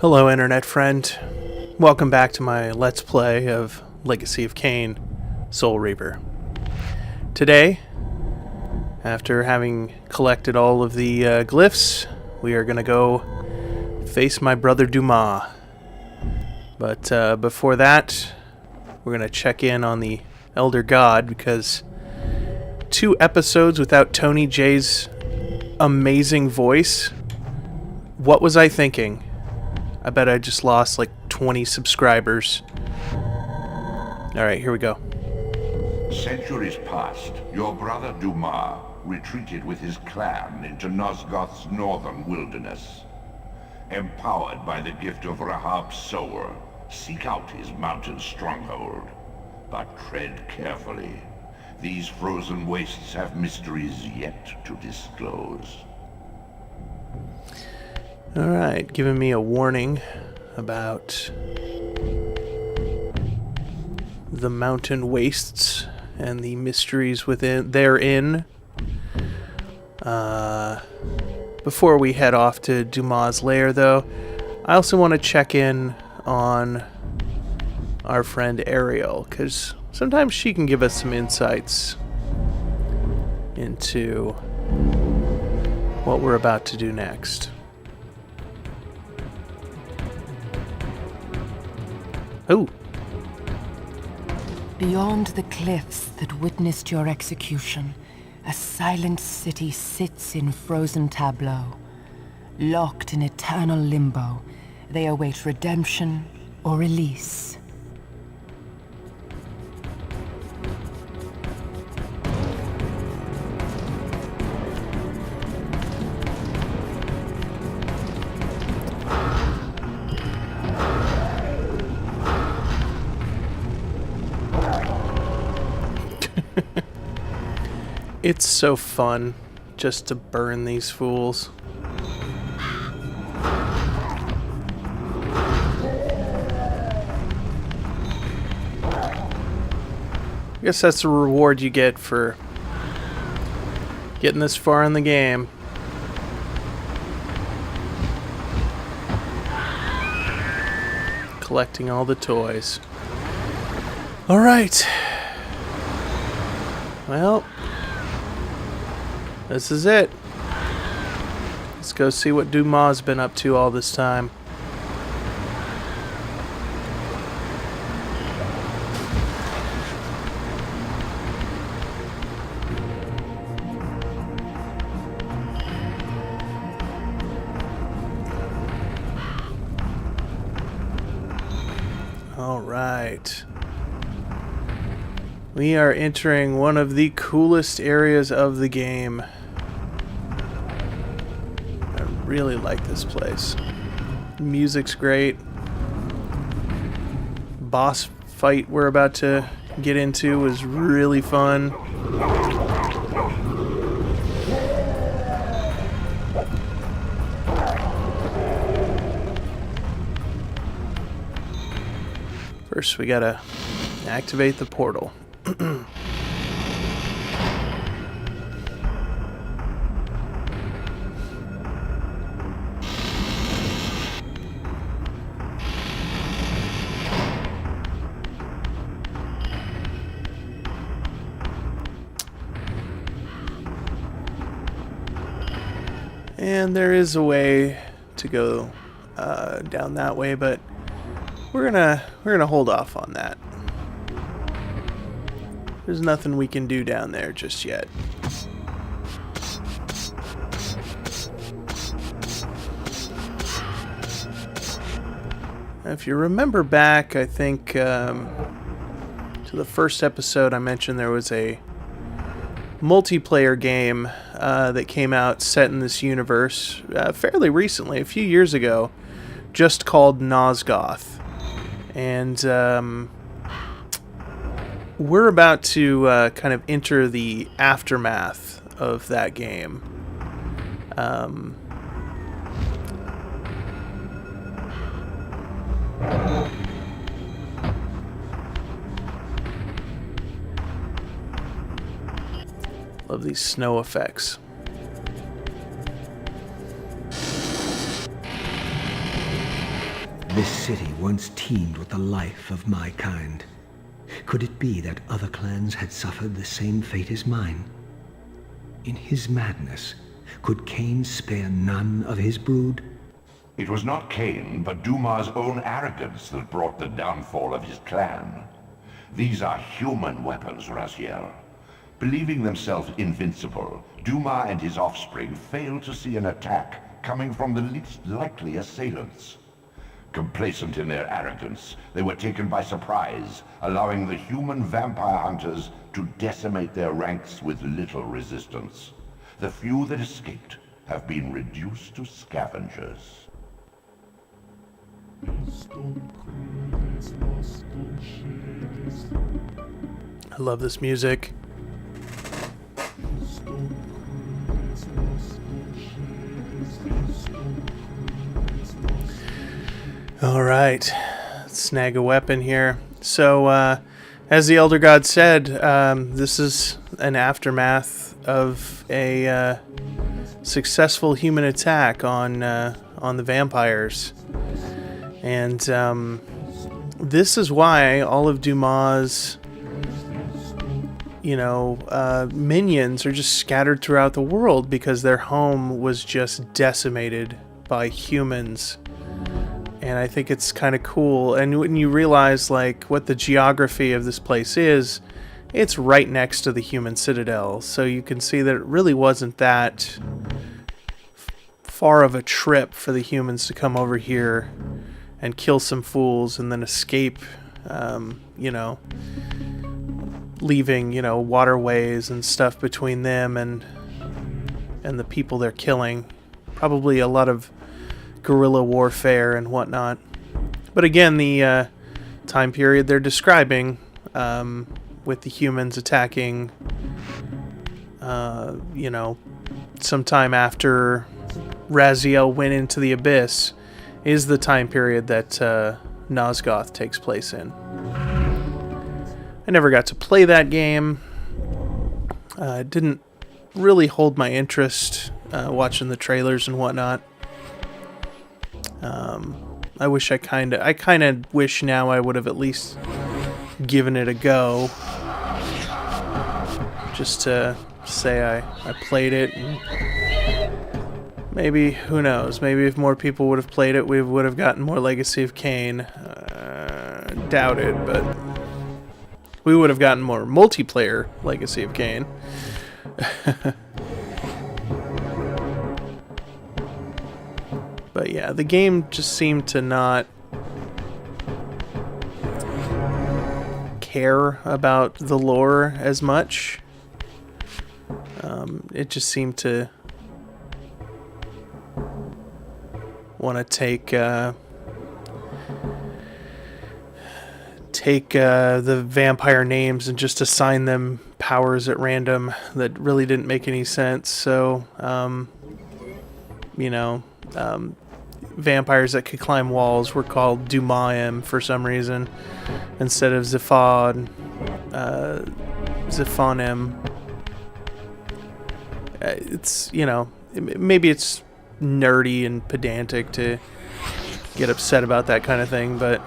Hello, internet friend. Welcome back to my Let's Play of Legacy of Kain, Soul Reaver. Today, after having collected all of the glyphs, we are going to go face my brother Dumah. But before that, we're going to check in on the Elder God, because 2 episodes without Tony J's amazing voice. What was I thinking? I bet I just lost like 20 subscribers. Alright, here we go. Centuries past, your brother Dumah retreated with his clan into Nosgoth's northern wilderness. Empowered by the gift of Rahab's sower, seek out his mountain stronghold. But tread carefully. These frozen wastes have mysteries yet to disclose. Alright, giving me a warning about the mountain wastes and the mysteries therein. Before we head off to Dumah's lair, though, I also want to check in on our friend Ariel, because sometimes she can give us some insights into what we're about to do next. Oh. Beyond the cliffs that witnessed your execution, a silent city sits in frozen tableau. Locked in eternal limbo, they await redemption or release. It's so fun just to burn these fools. I guess that's the reward you get for getting this far in the game. Collecting all the toys. Alright. Well, this is it. Let's go see what Dumah's been up to all this time. All right. We are entering one of the coolest areas of the game. I really like this place. Music's great. Boss fight we're about to get into was really fun. First, we gotta activate the portal. And there is a way to go down that way, but we're gonna hold off on that. There's nothing we can do down there just yet. If you remember back, I think to the first episode, I mentioned there was a multiplayer game that came out set in this universe fairly recently, a few years ago, just called Nosgoth. And we're about to kind of enter the aftermath of that game. Love these snow effects. This city once teemed with the life of my kind. Could it be that other clans had suffered the same fate as mine? In his madness, could Kain spare none of his brood? It was not Kain, but Dumah's own arrogance that brought the downfall of his clan. These are human weapons, Raziel. Believing themselves invincible, Dumah and his offspring failed to see an attack coming from the least likely assailants. Complacent in their arrogance, they were taken by surprise, allowing the human vampire hunters to decimate their ranks with little resistance. The few that escaped have been reduced to scavengers. I love this music. All right, let's snag a weapon here. So, as the Elder God said, this is an aftermath of a successful human attack on the vampires. And this is why all of Dumah's, minions are just scattered throughout the world, because their home was just decimated by humans. And I think it's kind of cool. And when you realize, like, what the geography of this place is, it's right next to the human citadel. So you can see that it really wasn't that far of a trip for the humans to come over here and kill some fools and then escape, leaving, waterways and stuff between them and the people they're killing. Probably a lot of guerrilla warfare and whatnot. But again, the time period they're describing, with the humans attacking, sometime after Raziel went into the Abyss, is the time period that Nosgoth takes place in. I never got to play that game. It didn't really hold my interest, watching the trailers and whatnot. I kind of wish now I would have at least given it a go, just to say I played it. And maybe, who knows, maybe if more people would have played it, we would have gotten more Legacy of Kain. Doubt it, but we would have gotten more multiplayer Legacy of Kain. But yeah, the game just seemed to not care about the lore as much. It just seemed to want to take the vampire names and just assign them powers at random that really didn't make any sense. So, vampires that could climb walls were called Dumah for some reason instead of Ziphonem. It's, maybe it's nerdy and pedantic to get upset about that kind of thing, but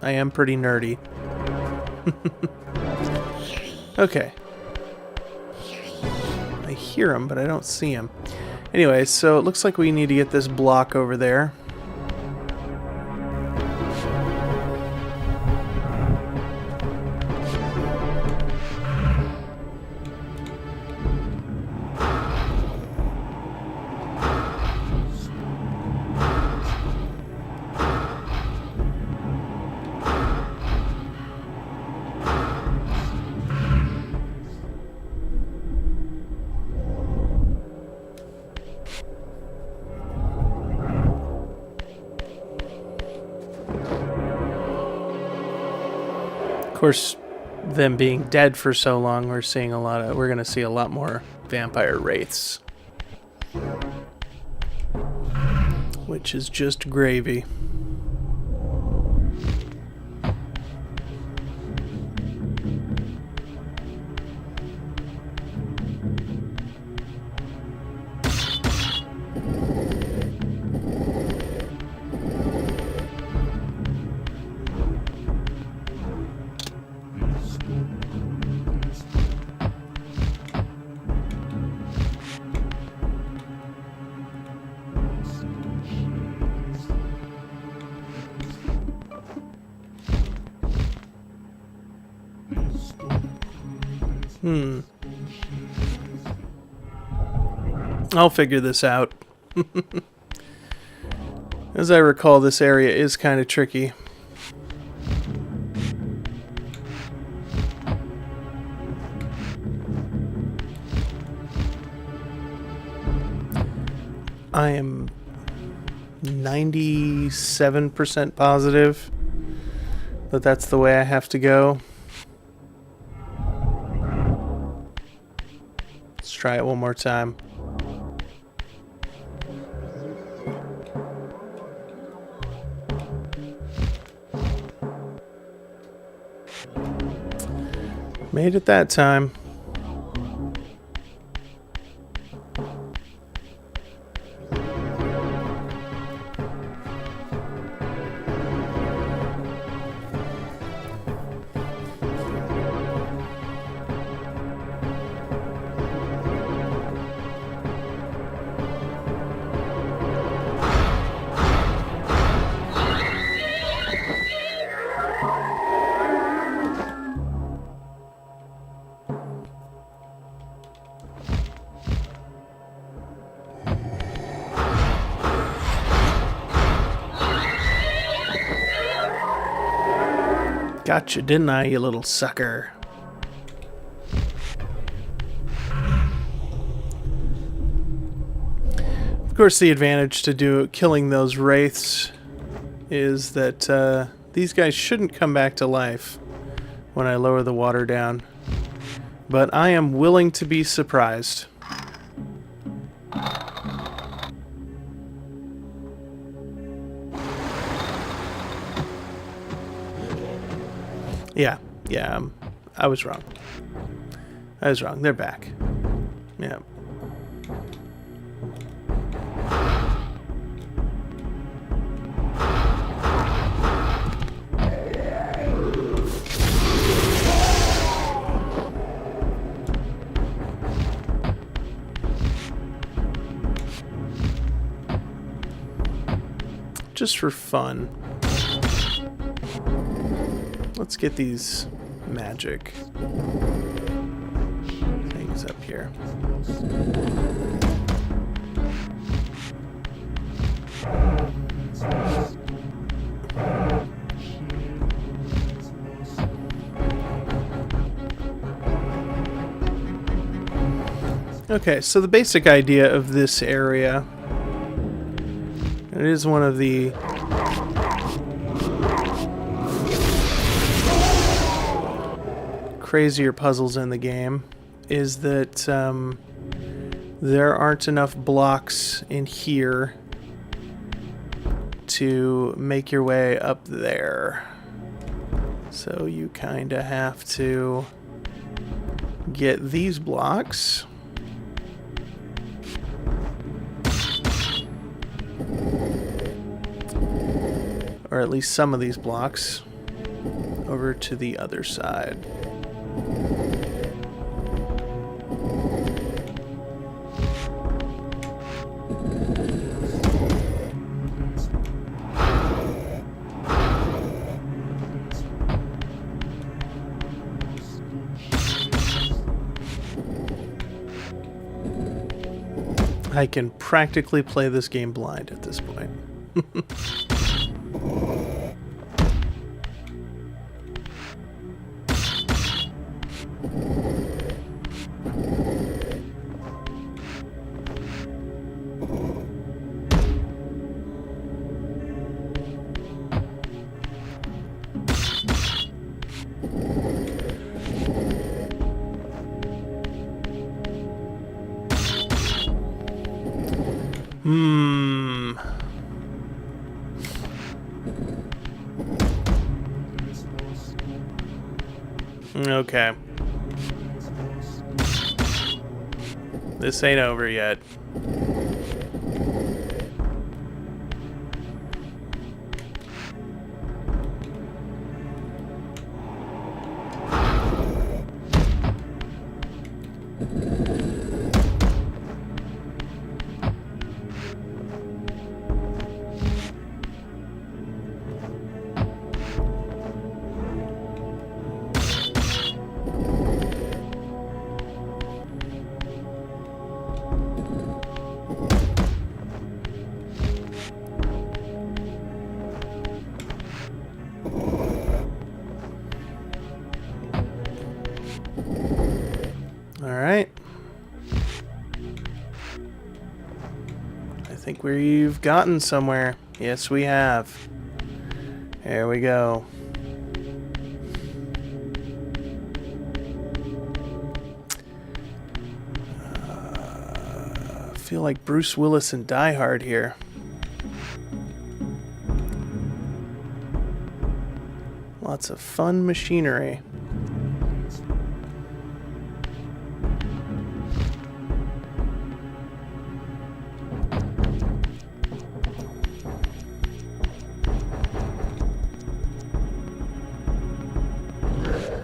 I am pretty nerdy. Okay. I hear him, but I don't see him. Anyway, so it looks like we need to get this block over there. Of course, them being dead for so long, we're going to see a lot more vampire wraiths, which is just gravy. I'll figure this out. As I recall, this area is kind of tricky. I am 97% positive that that's the way I have to go. Let's try it one more time. Made it that time. Gotcha, didn't I, you little sucker? Of course, the advantage to killing those wraiths is that these guys shouldn't come back to life when I lower the water down. But I am willing to be surprised. Yeah, I was wrong. They're back. Yeah. Just for fun, let's get these magic things up here. Okay, so the basic idea of this area, it is one of the crazier puzzles in the game, is that there aren't enough blocks in here to make your way up there. So you kind of have to get these blocks. Or at least some of these blocks over to the other side. I can practically play this game blind at this point. Okay. This ain't over yet. think we've gotten somewhere. Yes, we have. There we go. I feel like Bruce Willis in Die Hard here. Lots of fun machinery.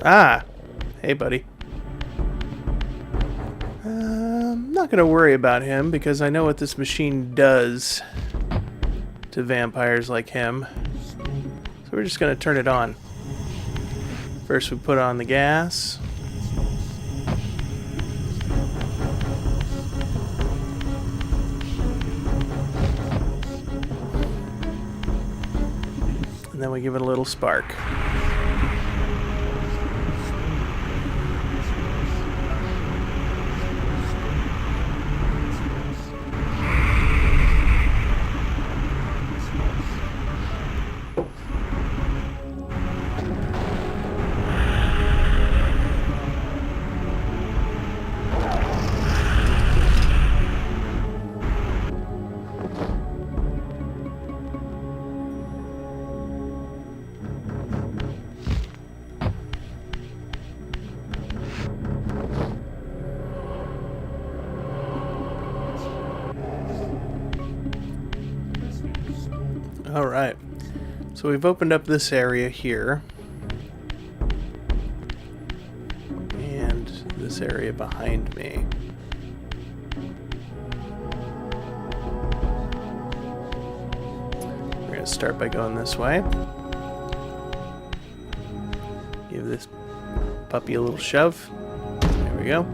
Ah! Hey, buddy. I'm not going to worry about him because I know what this machine does to vampires like him. So we're just going to turn it on. First we put on the gas. And then we give it a little spark. Alright, so we've opened up this area here. And this area behind me. We're going to start by going this way. Give this puppy a little shove. There we go.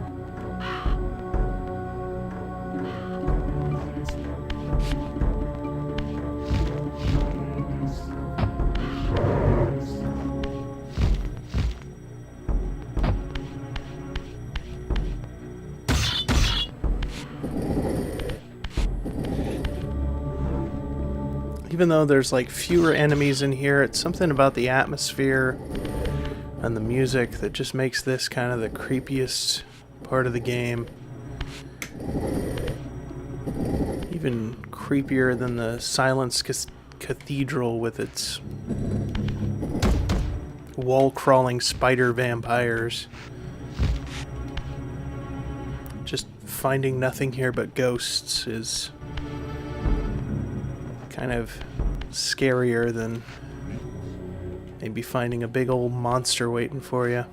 Even though there's like fewer enemies in here, it's something about the atmosphere and the music that just makes this kind of the creepiest part of the game. Even creepier than the Silence Cathedral with its wall-crawling spider vampires. Just finding nothing here but ghosts is kind of scarier than maybe finding a big old monster waiting for you.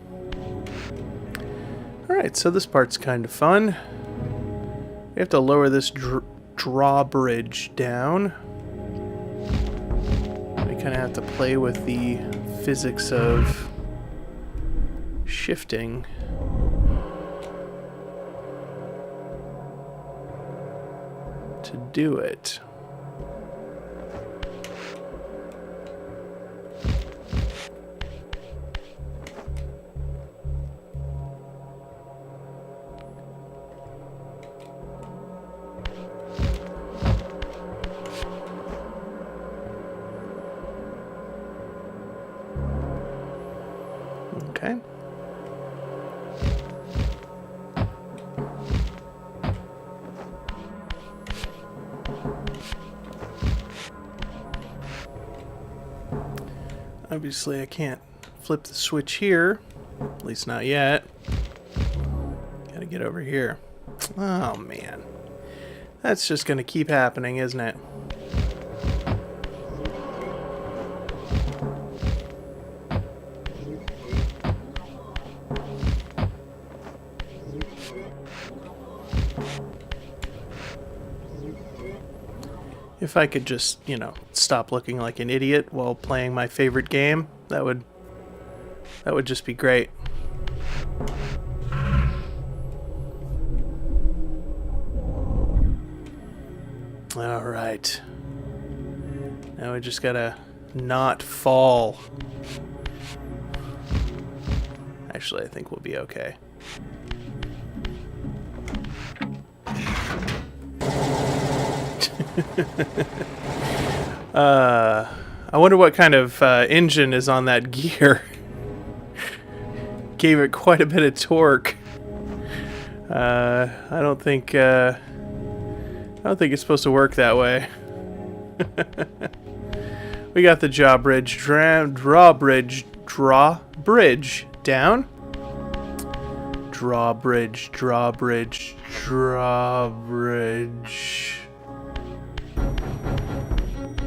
Alright, so this part's kind of fun. We have to lower this drawbridge down. We kind of have to play with the physics of shifting. To do it. Okay. Obviously, I can't flip the switch here. At least not yet. Gotta get over here. Oh, man. That's just gonna keep happening, isn't it? If I could just, you know, stop looking like an idiot while playing my favorite game, that would just be great. All right. Now we just gotta not fall. Actually, I think we'll be okay. I wonder what kind of engine is on that gear. Gave it quite a bit of torque. I don't think it's supposed to work that way. We got the drawbridge down. Drawbridge.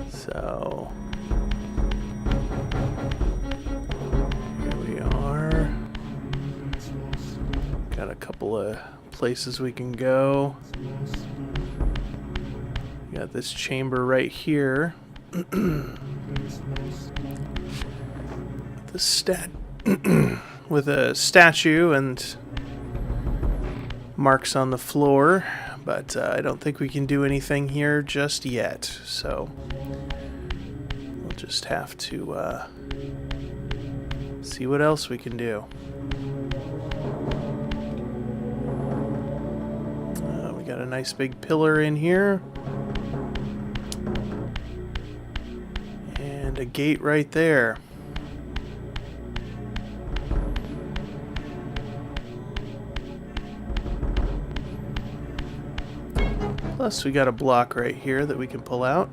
So here we are. Got a couple of places we can go. Got this chamber right here. With a statue and marks on the floor, but I don't think we can do anything here just yet, so we'll just have to see what else we can do. We got a nice big pillar in here and a gate right there. Plus, we got a block right here that we can pull out.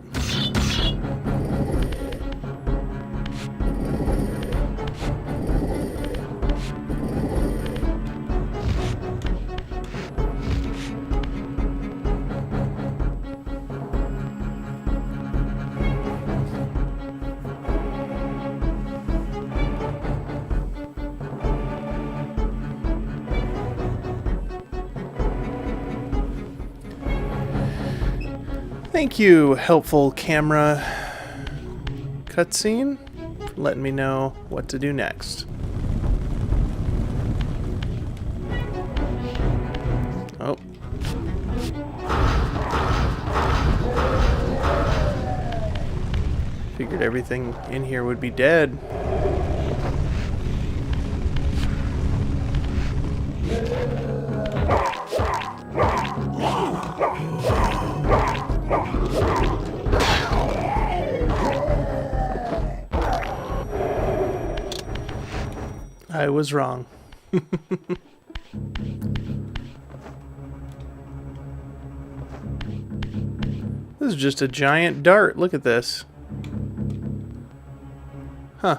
Thank you, helpful camera cutscene, for letting me know what to do next. Oh. Figured everything in here would be dead. I was wrong. This is just a giant dart. Look at this. Huh.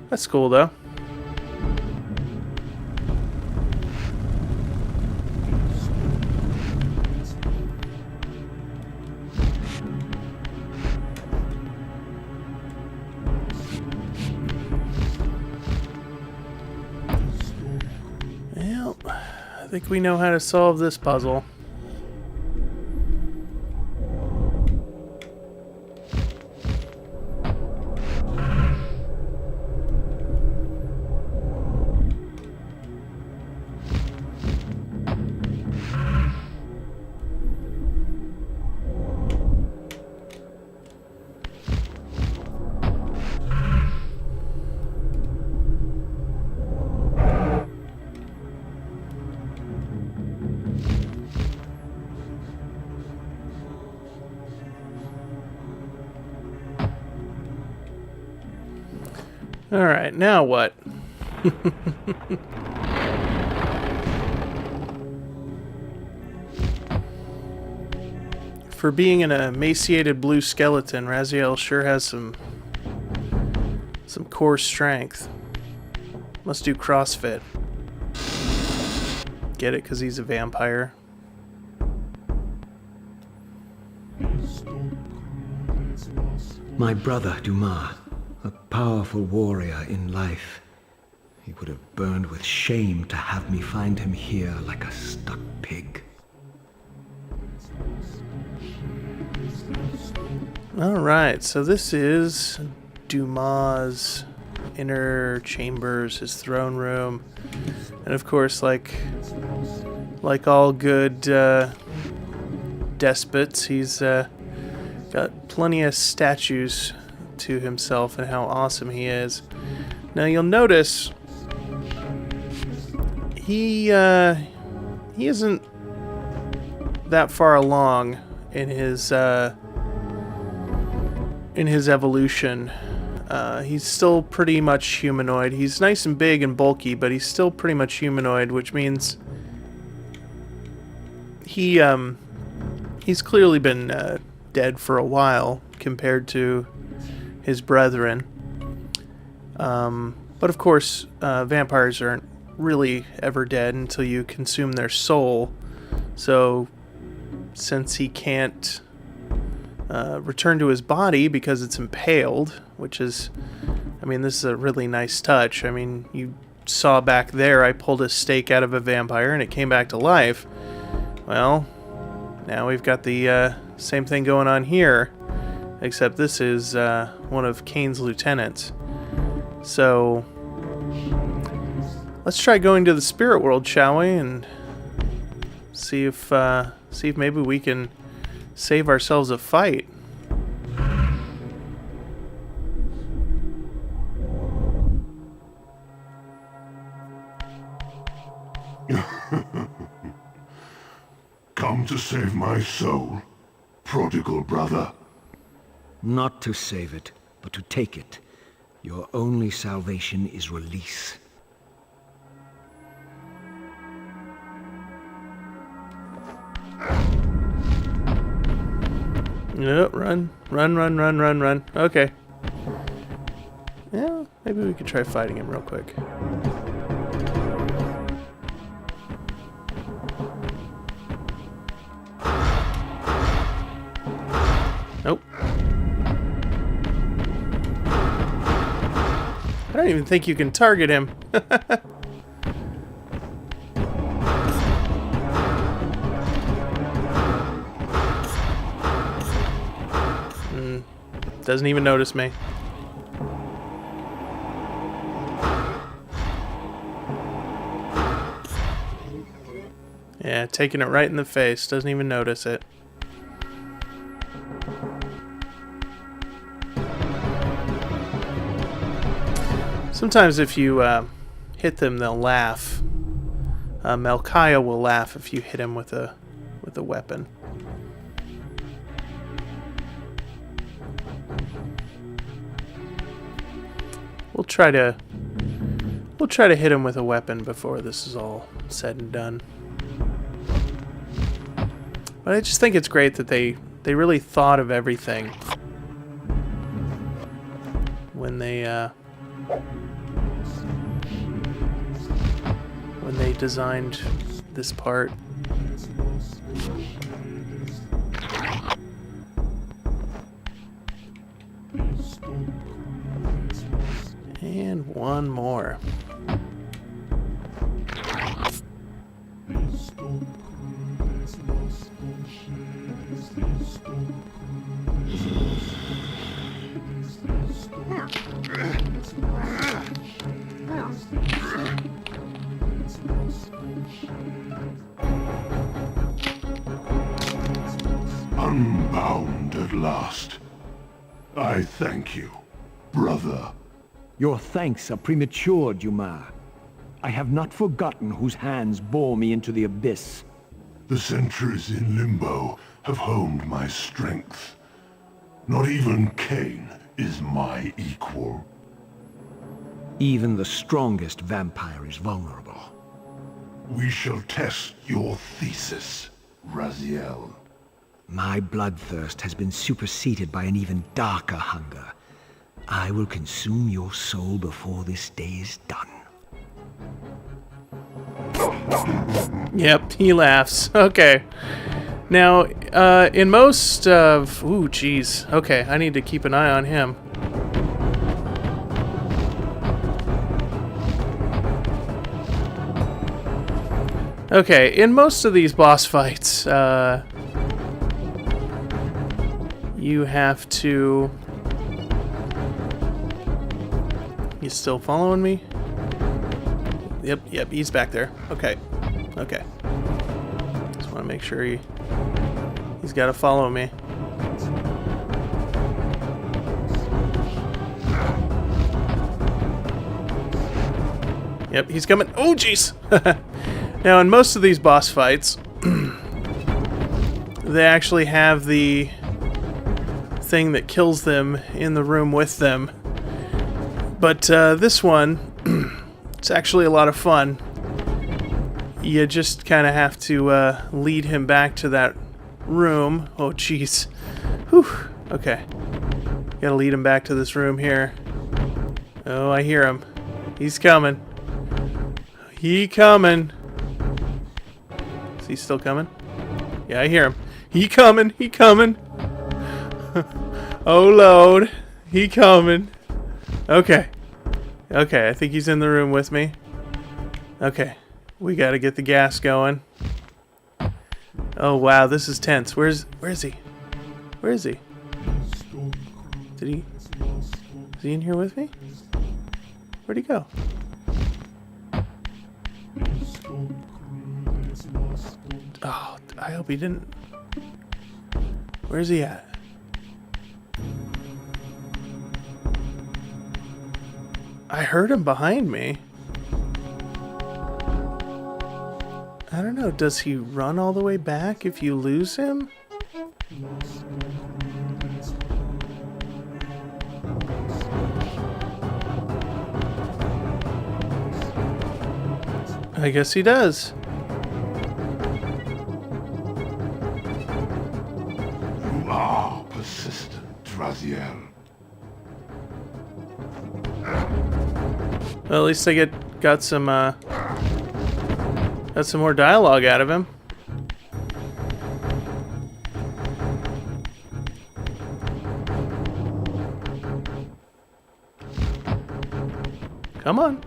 That's cool, though. I think we know how to solve this puzzle. Alright, now what? For being an emaciated blue skeleton, Raziel sure has some core strength. Must do CrossFit. Get it? Because he's a vampire. My brother, Dumah, a powerful warrior in life. He would have burned with shame to have me find him here like a stuck pig. Alright, so this is Dumah's inner chambers, his throne room. And of course, like all good despots, he's got plenty of statues to himself and how awesome he is. Now you'll notice he isn't that far along in his evolution. He's still pretty much humanoid. He's nice and big and bulky, but he's still pretty much humanoid, which means he's clearly been dead for a while compared to his brethren. But of course, vampires aren't really ever dead until you consume their soul. So, since he can't return to his body because it's impaled, which is, I mean, this is a really nice touch. I mean, you saw back there I pulled a stake out of a vampire and it came back to life. Well, now we've got the same thing going on here, except this is one of Kain's lieutenants. So, let's try going to the spirit world, shall we, and see if maybe we can save ourselves a fight. Come to save my soul, prodigal brother. Not to save it, but to take it. Your only salvation is release. Yep, run. Okay. Yeah, maybe we could try fighting him real quick. Nope. I don't even think you can target him. Doesn't even notice me. Yeah, taking it right in the face. Doesn't even notice it. Sometimes if you hit them, they'll laugh. Melchiah will laugh if you hit him with a weapon. We'll try to hit him with a weapon before this is all said and done. But I just think it's great that they really thought of everything when they designed this part. And one more. Unbound at last. I thank you, brother. Your thanks are premature, Dumah. I have not forgotten whose hands bore me into the abyss. The centuries in limbo have honed my strength. Not even Kain is my equal. Even the strongest vampire is vulnerable. We shall test your thesis, Raziel. My bloodthirst has been superseded by an even darker hunger. I will consume your soul before this day is done. Yep, he laughs. Okay. Now, in most of... Ooh, jeez. Okay, I need to keep an eye on him. Okay, in most of these boss fights, you have to... He's still following me? Yep, he's back there. Okay. Just want to make sure he's got to follow me. Yep, he's coming. Oh, jeez! Now, in most of these boss fights, they actually have the thing that kills them in the room with them. But this one, it's actually a lot of fun. You just kind of have to lead him back to that room. Oh, jeez. Whew. Okay. Gotta lead him back to this room here. Oh, I hear him. He's coming. He coming. Is he still coming? Yeah, I hear him. He coming. He coming. Oh, Lord. He coming. Okay. Okay, I think he's in the room with me. Okay. We gotta get the gas going. Oh, wow, this is tense. Where is he? Where is he? Is he in here with me? Where'd he go? Oh, I hope he didn't. Where's he at? I heard him behind me. I don't know, does he run all the way back if you lose him? I guess he does. You are persistent, Raziel. Well, at least I got some more dialogue out of him. Come on.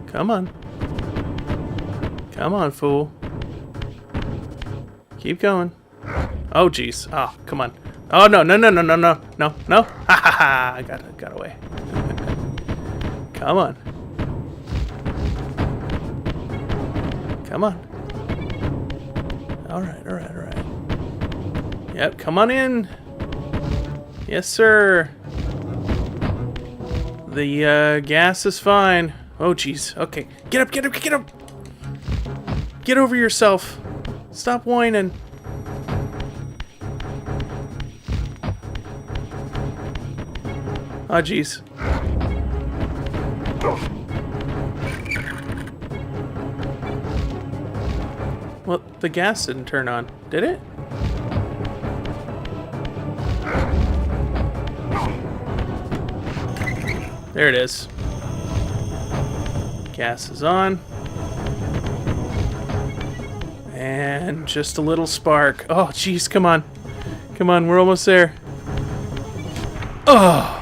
Come on. Come on, fool. Keep going. Oh, jeez. Oh, come on. Oh, no, no, no, no, no, no, no, no. Ha ha ha. I got away. Come on. Come on. All right, all right, all right. Yep, come on in. Yes, sir. The gas is fine. Oh, jeez. Okay. Get up, get up, get up. Get over yourself. Stop whining. Oh, jeez. Well, the gas didn't turn on, did it? There it is. Gas is on. And just a little spark. Oh, jeez, come on. Come on, we're almost there. Oh!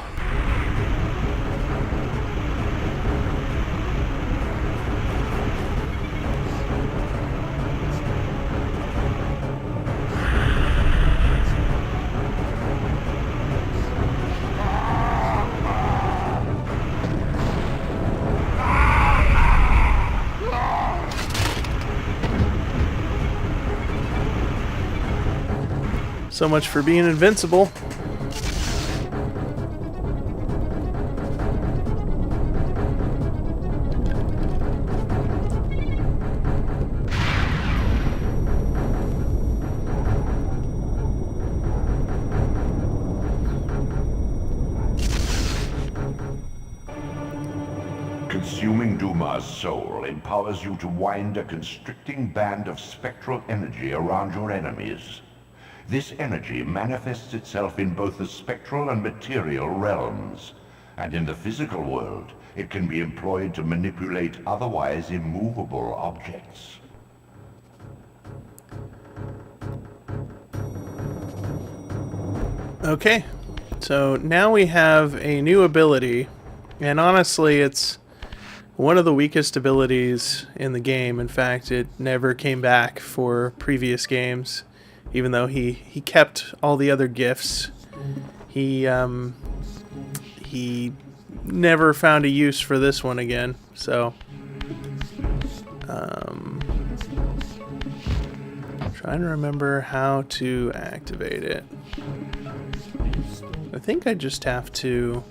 So much for being invincible. Consuming Dumah's soul empowers you to wind a constricting band of spectral energy around your enemies. This energy manifests itself in both the spectral and material realms, and in the physical world, it can be employed to manipulate otherwise immovable objects. Okay, so now we have a new ability, and honestly, it's one of the weakest abilities in the game. In fact, it never came back for previous games. Even though he kept all the other gifts, he never found a use for this one again. So, I'm Trying to remember how to activate it. I think I just have to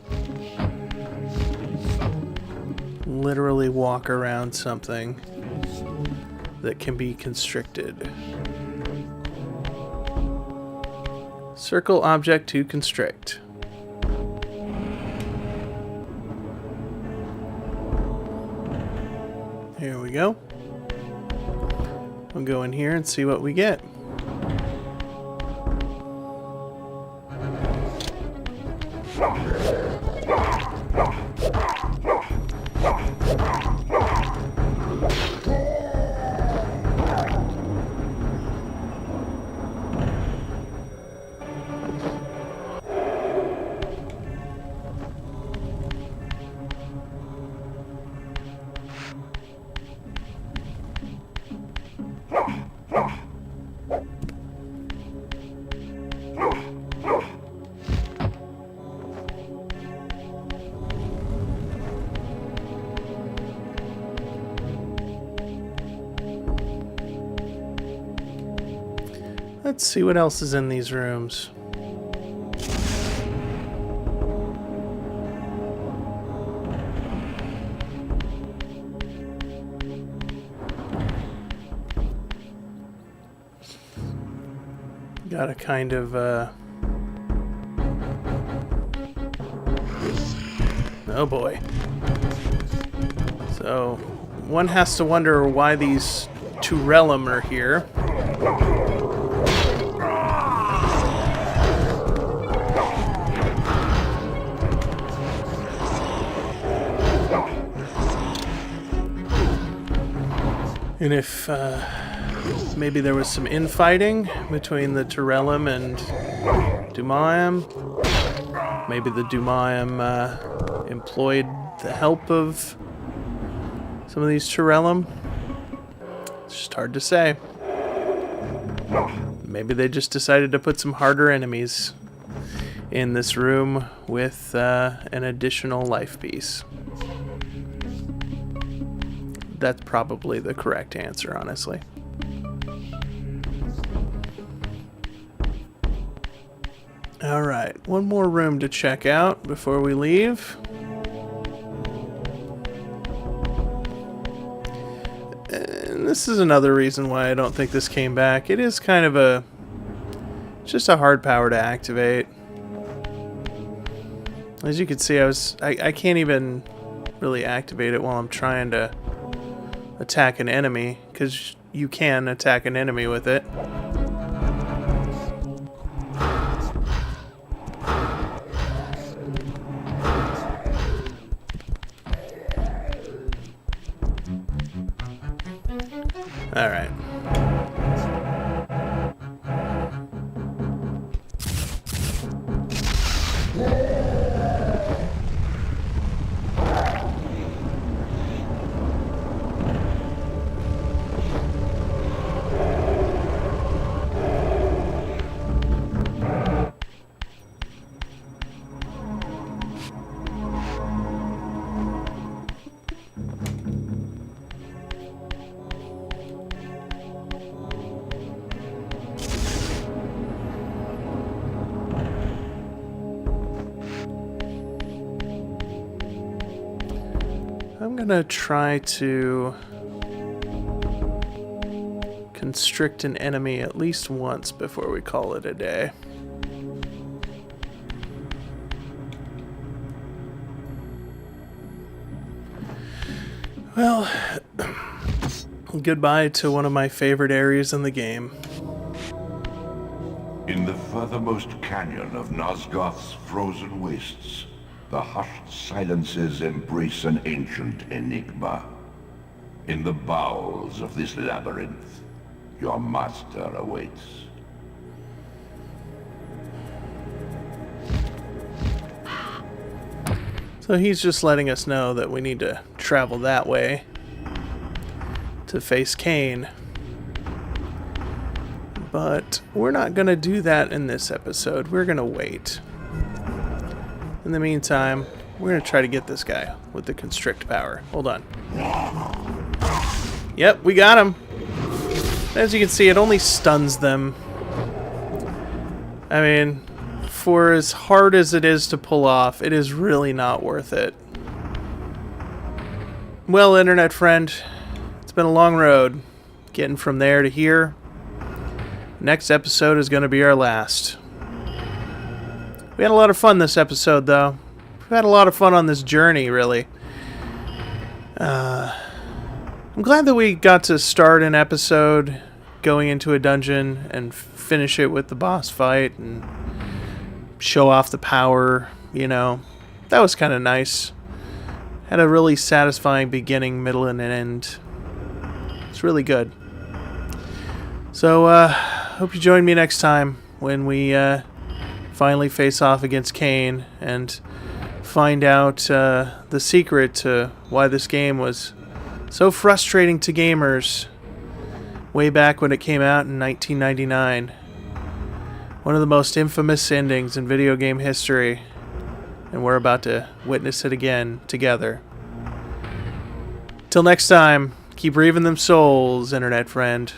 literally walk around something that can be constricted. Circle object to constrict. Here we go. We'll go in here and see what we get. Let's see what else is in these rooms. Got a kind of oh boy. So one has to wonder why these Turellum are here. And if maybe there was some infighting between the Turellum and Dumah, maybe the Dumah employed the help of some of these Turellum. It's just hard to say. Maybe they just decided to put some harder enemies in this room with an additional life piece. That's probably the correct answer, honestly. Alright, one more room to check out before we leave. And this is another reason why I don't think this came back. It is kind of just a hard power to activate. As you can see, I can't even really activate it while I'm trying to attack an enemy, because you can attack an enemy with it. All right. I'm gonna try to constrict an enemy at least once before we call it a day. Well, goodbye to one of my favorite areas in the game. In the furthermost canyon of Nosgoth's frozen wastes, the hushed silences embrace an ancient enigma. In the bowels of this labyrinth, your master awaits. So he's just letting us know that we need to travel that way to face Kain. But we're not going to do that in this episode. We're going to wait. In the meantime, we're going to try to get this guy with the constrict power. Hold on. Yep, we got him. As you can see, it only stuns them. I mean, for as hard as it is to pull off, it is really not worth it. Well, internet friend, it's been a long road getting from there to here. Next episode is going to be our last. We had a lot of fun this episode, though. We've had a lot of fun on this journey, really. I'm glad that we got to start an episode going into a dungeon and finish it with the boss fight and show off the power, you know. That was kind of nice. Had a really satisfying beginning, middle, and an end. It's really good. So, hope you join me next time when we finally face off against Kain and find out the secret to why this game was so frustrating to gamers way back when it came out in 1999. One of the most infamous endings in video game history, and we're about to witness it again together. Till next time, keep reaving them souls, internet friend.